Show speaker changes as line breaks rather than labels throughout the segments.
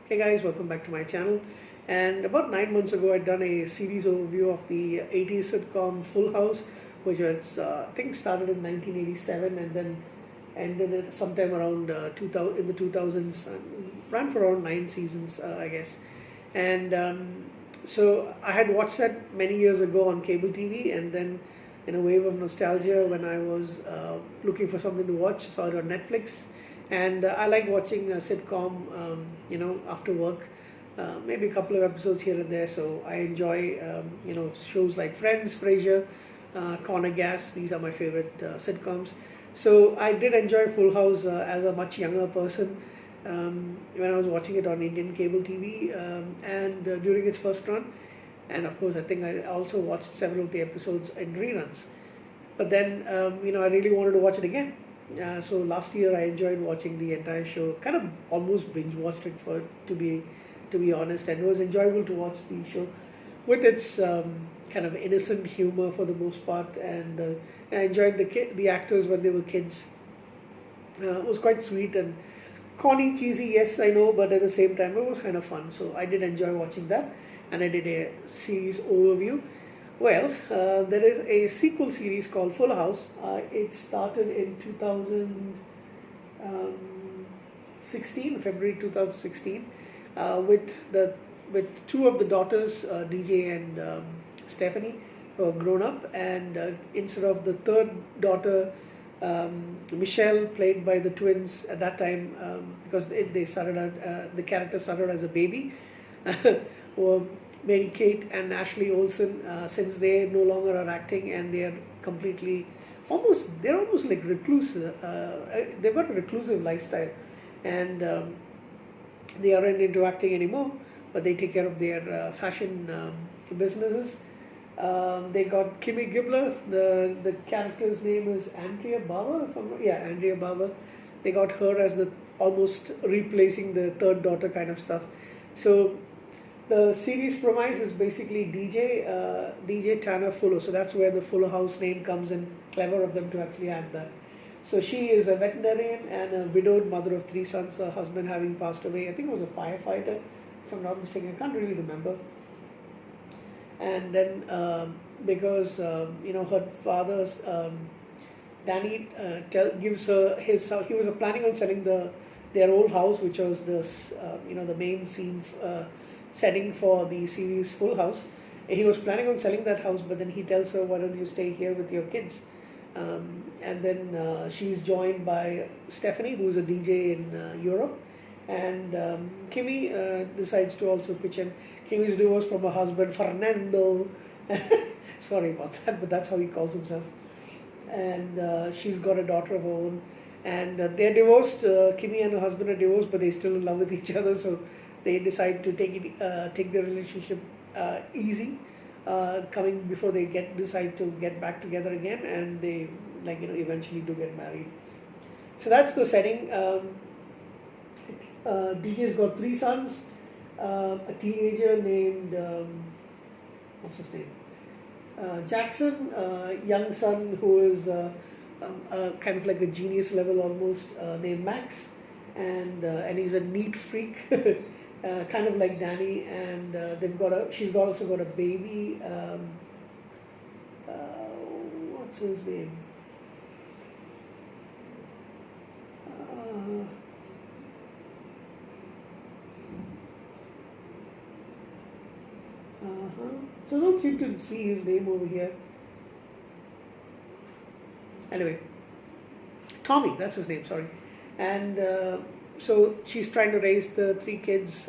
Hey guys, welcome back to my channel. And about 9 months ago, I'd done a series overview of the 80s sitcom Full House, which was, I think, started in 1987 and then ended at sometime around 2000, in the 2000s, ran for around 9 seasons, I guess. And so I had watched that many years ago on cable TV, and then in a wave of nostalgia, when I was looking for something to watch, saw it on Netflix. And I like watching a sitcom, after work, maybe a couple of episodes here and there. So I enjoy, shows like Friends, Frasier, Corner Gas. These are my favorite sitcoms. So I did enjoy Full House as a much younger person when I was watching it on Indian cable TV and during its first run. And of course, I think I also watched several of the episodes in reruns. But then, I really wanted to watch it again. So last year I enjoyed watching the entire show. Kind of almost binge watched it to be honest, and it was enjoyable to watch the show with its kind of innocent humor for the most part, and I enjoyed the actors when they were kids. It was quite sweet and corny, cheesy, yes, I know, but at the same time it was kind of fun. So I did enjoy watching that, and I did a series overview. Well, there is a sequel series called Full House. It started in 2016, February 2016, with two of the daughters, DJ and Stephanie, who are grown up, and instead of the third daughter, Michelle, played by the twins at that time, because they started out, the character started as a baby, were Mary Kate and Ashley Olsen. Since they no longer are acting and they are they're almost like reclusive. They've got a reclusive lifestyle, and they aren't into acting anymore, but they take care of their fashion businesses. They got Kimmy Gibbler. The character's name is Andrea Bauer. Andrea Bauer. They got her as the almost replacing the third daughter kind of stuff. So the series premise is basically DJ Tanner Fuller. So that's where the Fuller House name comes in. Clever of them to actually add that. So she is a veterinarian and a widowed mother of 3 sons, her husband having passed away. I think it was a firefighter, if I'm not mistaken. I can't really remember. And then because her father's Danny gives her his house. He was planning on selling their old house, which was the main scene setting for the series Full House. He was planning on selling that house, but then he tells her, "Why don't you stay here with your kids?" And then she's joined by Stephanie, who's a DJ in Europe, and Kimmy decides to also pitch in. Kimmy's divorced from her husband Fernando. Sorry about that, but that's how he calls himself. And she's got a daughter of her own, and they're divorced. Kimmy and her husband are divorced, but they're still in love with each other. So they decide to take their relationship easy, before they decide to get back together again, and they eventually do get married. So that's the setting. DJ's got 3 sons. A teenager named what's his name? Jackson, young son who is kind of like a genius level almost, named Max, and he's a neat freak, kind of like Danny, and she's also got a baby. What's his name? So I don't seem to see his name over here. Anyway, Tommy, that's his name, sorry. And so she's trying to raise the 3 kids,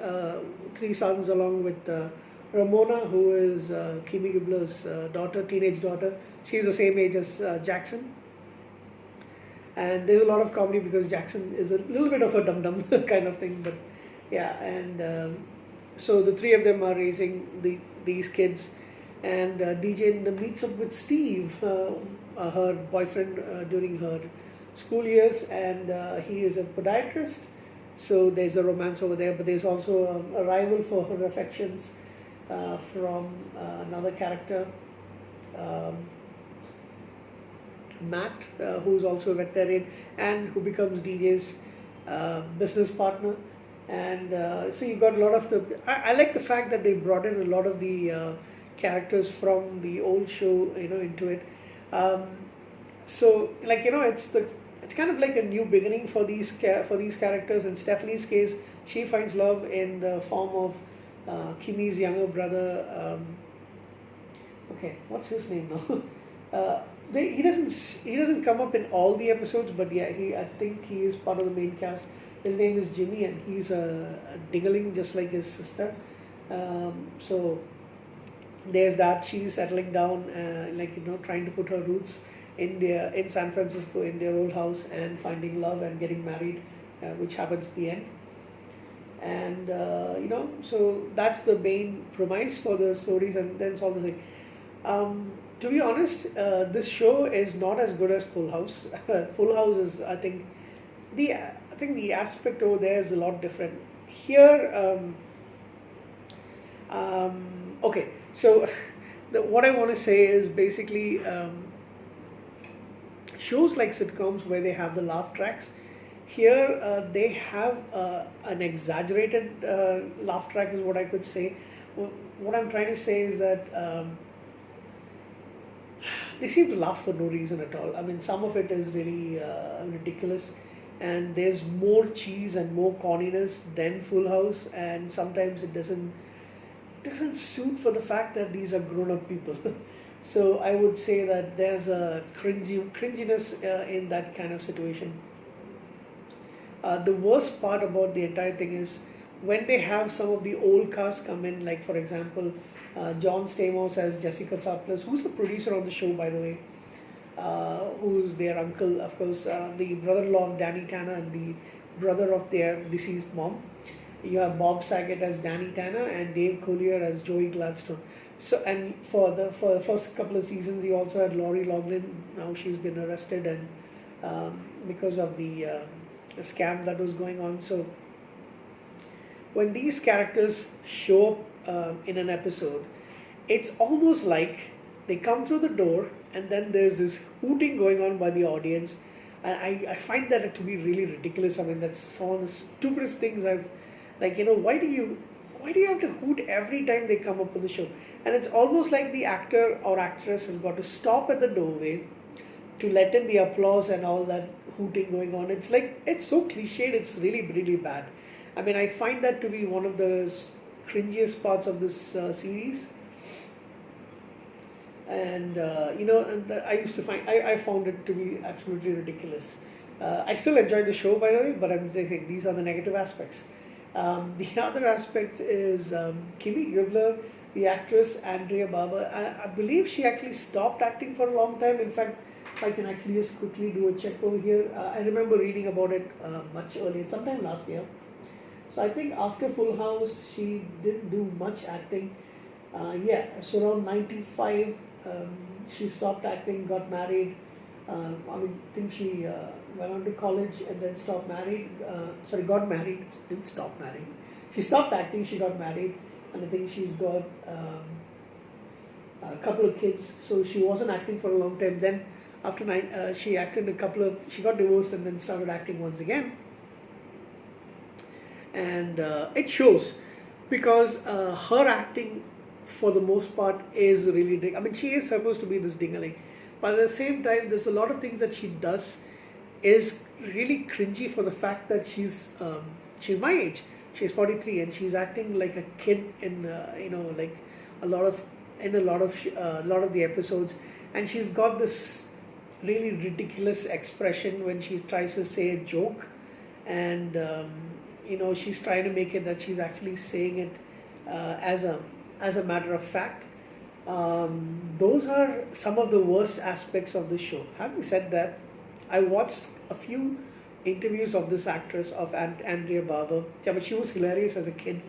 3 sons, along with Ramona, who is Kimmy Gibbler's teenage daughter. She's the same age as Jackson. And there's a lot of comedy because Jackson is a little bit of a dum-dum kind of thing, but yeah, and so the 3 of them are raising these kids, and DJ meets up with Steve, her boyfriend, during her school years, and he is a podiatrist. So there's a romance over there, but there's also a rival for her affections from another character, Matt, who's also a veterinarian and who becomes DJ's business partner. And so you got a lot of the. I like the fact that they brought in a lot of the characters from the old show, into it. Um, so like it's kind of like a new beginning for for these characters. In Stephanie's case, she finds love in the form of Kimmy's younger brother. Okay, what's his name now? He doesn't come up in all the episodes, but yeah, I think he is part of the main cast. His name is Jimmy, and he's a dingaling just like his sister. So there's that. She's settling down, trying to put her roots in San Francisco, in their old house, and finding love and getting married, which happens at the end. And so that's the main premise for the stories, and then it's all the thing. To be honest, this show is not as good as Full House. Full House is, I think the aspect over there is a lot different. Here, okay, so what I want to say is basically shows like sitcoms where they have the laugh tracks. Here, they have an exaggerated laugh track, is what I could say. What I'm trying to say is that they seem to laugh for no reason at all. I mean, some of it is really ridiculous, and there's more cheese and more corniness than Full House, and sometimes it doesn't suit for the fact that these are grown-up people. So I would say that there's a cringiness in that kind of situation. The worst part about the entire thing is when they have some of the old cast come in, like for example, John Stamos as Jessica Tsoukalos, who's the producer of the show, by the way, who's their uncle, of course, the brother-in-law of Danny Tanner and the brother of their deceased mom. You have Bob Saget as Danny Tanner and Dave Collier as Joey Gladstone. So, and for the first couple of seasons, you also had Lori Loughlin. Now she's been arrested, and because of the scam that was going on. So when these characters show up in an episode, it's almost like they come through the door and then there's this hooting going on by the audience. And I find that to be really ridiculous. I mean, that's some of the stupidest things why do you have to hoot every time they come up with the show? And it's almost like the actor or actress has got to stop at the doorway to let in the applause and all that hooting going on. It's like, it's so cliched, it's really, really bad. I mean, I find that to be one of the cringiest parts of this series. And, I found it to be absolutely ridiculous. I still enjoyed the show, by the way, but I'm saying these are the negative aspects. The other aspect is Kimmy Gibbler, the actress, Andrea Barber. I believe she actually stopped acting for a long time. In fact, if I can actually just quickly do a check over here. I remember reading about it much earlier, sometime last year. So I think after Full House, she didn't do much acting. So around 95, she stopped acting, got married. I think she went on to college and then got married, didn't stop marrying. She stopped acting, she got married, and I think she's got a couple of kids. So she wasn't acting for a long time. Then after she acted she got divorced and then started acting once again. And it shows because her acting for the most part is really, I mean, she is supposed to be this dingaling, but at the same time there's a lot of things that she does is really cringy for the fact that she's my age. She's 43 and she's acting like a kid in a lot of the episodes, and she's got this really ridiculous expression when she tries to say a joke, and she's trying to make it that she's actually saying it as a matter of fact. Those are some of the worst aspects of the show. Having said that, I watched a few interviews of this actress, of Andrea Barber. Yeah, but she was hilarious as a kid.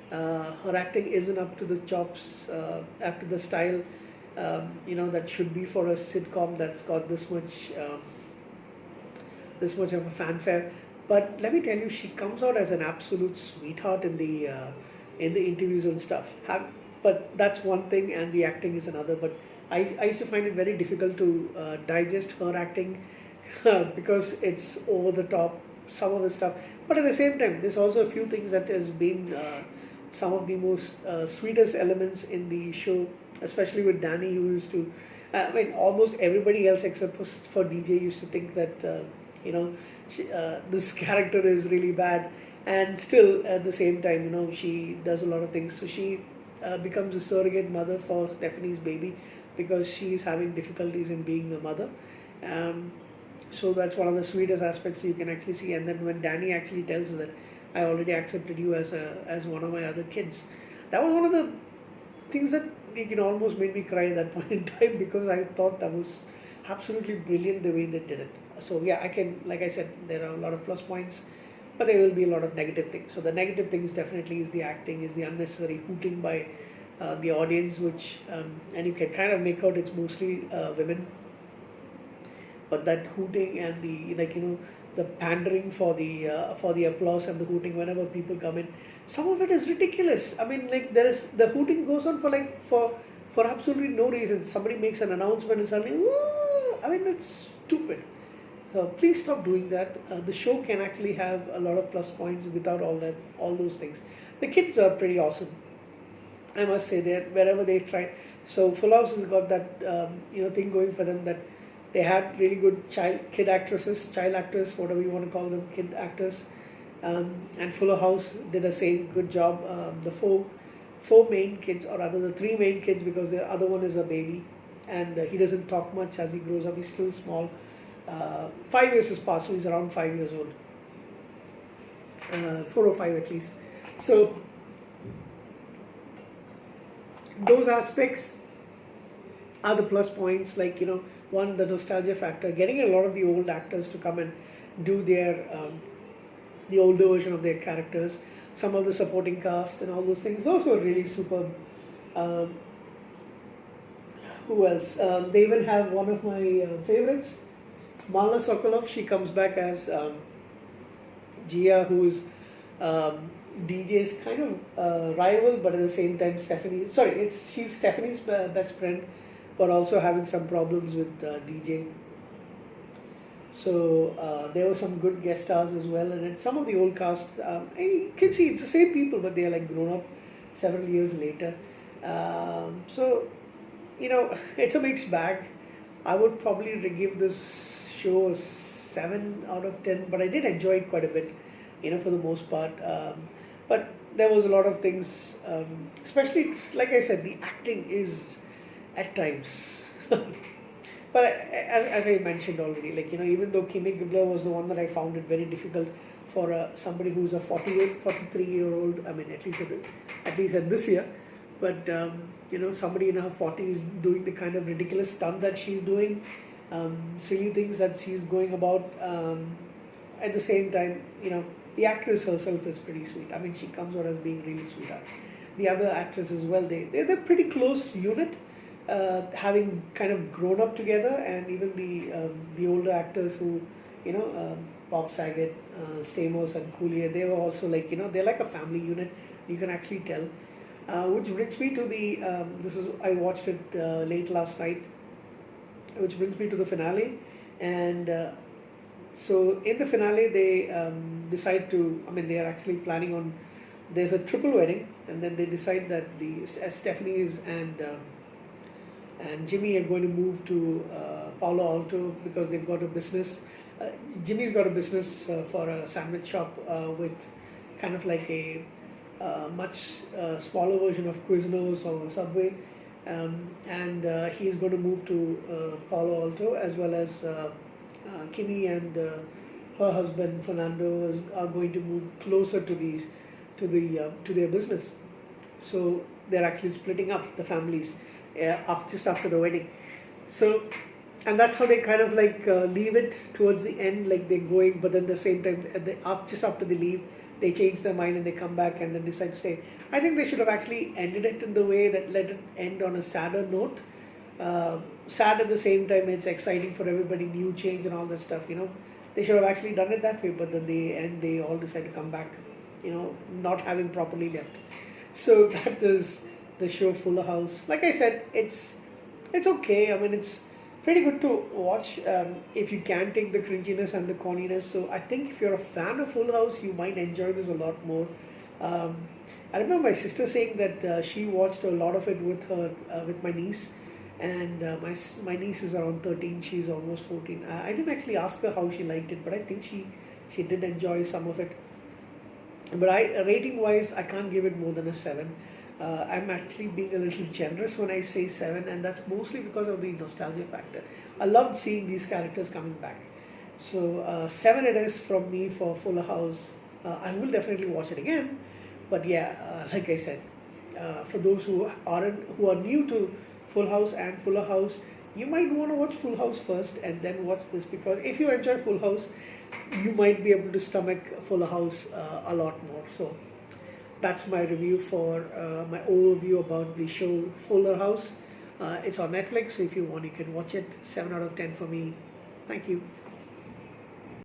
Her acting isn't up to the chops, up to the style, that should be for a sitcom that's got this much of a fanfare. But let me tell you, she comes out as an absolute sweetheart in the interviews and stuff. But that's one thing, and the acting is another. But I used to find it very difficult to digest her acting because it's over the top some of the stuff. But at the same time, there's also a few things that has been some of the most sweetest elements in the show, especially with Danny, who used to, I mean, almost everybody else except for DJ used to think that, this character is really bad. And still, at the same time, she does a lot of things. So she becomes a surrogate mother for Stephanie's baby because she's having difficulties in being a mother. So that's one of the sweetest aspects you can actually see. And then when Danny actually tells her that I already accepted you as one of my other kids, that was one of the things that almost made me cry at that point in time, because I thought that was absolutely brilliant the way they did it. So yeah, like I said, there are a lot of plus points, but there will be a lot of negative things. So the negative things definitely is the acting, is the unnecessary hooting by the audience, which and you can kind of make out it's mostly women. But that hooting and the pandering for the applause and the hooting whenever people come in, some of it is ridiculous. I mean, the hooting goes on for absolutely no reason. Somebody makes an announcement and suddenly, woo! I mean, that's stupid. Please stop doing that. The show can actually have a lot of plus points without all those things. The kids are pretty awesome, I must say. That wherever they try, so Full House has got that thing going for them, that they had really good child actors, whatever you want to call them, kid actors. And Fuller House did the same good job. The four main kids, or rather the three main kids, because the other one is a baby, and he doesn't talk much as he grows up. He's still small. 5 years has passed, so he's around 5 years old. 4 or 5 at least. So those aspects are the plus points. One, the nostalgia factor, getting a lot of the old actors to come and do their the older version of their characters, some of the supporting cast and all those things. Those were really superb. Who else? They even have one of my favorites, Marla Sokolov. She comes back as Gia, who is DJ's kind of rival, but at the same time she's Stephanie's best friend, but also having some problems with DJ. So there were some good guest stars as well, and some of the old cast, you can see it's the same people, but they are grown up several years later. So it's a mixed bag. I would probably give this show a 7 out of 10, but I did enjoy it quite a bit, for the most part. But there was a lot of things, especially, like I said, the acting is at times. But as I mentioned already, even though Kimmy Gibbler was the one that I found it very difficult for somebody who's a 43-year-old, I mean, at least at this year, but somebody in her 40s doing the kind of ridiculous stunt that she's doing, silly things that she's going about. At the same time, the actress herself is pretty sweet. I mean, she comes out as being really sweet. The other actresses as well, they're a pretty close unit. Having kind of grown up together, and even the older actors who, Bob Saget, Stamos and Coolier, they were also they're like a family unit. You can actually tell. Which brings me to I watched it late last night, which brings me to the finale. And so in the finale, they decide to, they are actually planning on, there's a triple wedding, and then they decide that Stephanie's and Jimmy are going to move to Palo Alto because they've got a business. Jimmy's got a business for a sandwich shop with kind of like a much smaller version of Quiznos or Subway. And he's going to move to Palo Alto, as well as Kimmy and her husband Fernando are going to move closer to their business. So they're actually splitting up the families just after the wedding. So, and that's how they kind of leave it towards the end, they're going, but then at the same time, just after they leave, they change their mind and they come back and then decide to stay. I think they should have actually ended it in the way that let it end on a sadder note. Sad at the same time, it's exciting for everybody, new change and all that stuff, They should have actually done it that way, but then they all decide to come back, not having properly left. So that is the show Fuller House. Like I said, it's okay. I mean, Pretty good to watch if you can take the cringiness and the corniness. So I think if you're a fan of Full House, you might enjoy this a lot more. Um, I remember my sister saying that she watched a lot of it with her with my niece, and my niece is around 13. She's almost 14. I didn't actually ask her how she liked it, but I think she did enjoy some of it. But rating wise, I can't give it more than a 7. I'm actually being a little generous when I say 7, and that's mostly because of the nostalgia factor. I loved seeing these characters coming back. So 7 it is from me for Fuller House. I will definitely watch it again, but yeah, like I said, for those who are new to Full House and Fuller House, you might want to watch Full House first and then watch this, because if you enjoy Full House, you might be able to stomach Fuller House a lot more. So that's my review for my overview about the show Fuller House. It's on Netflix. If you want, you can watch it. 7 out of 10 for me. Thank you.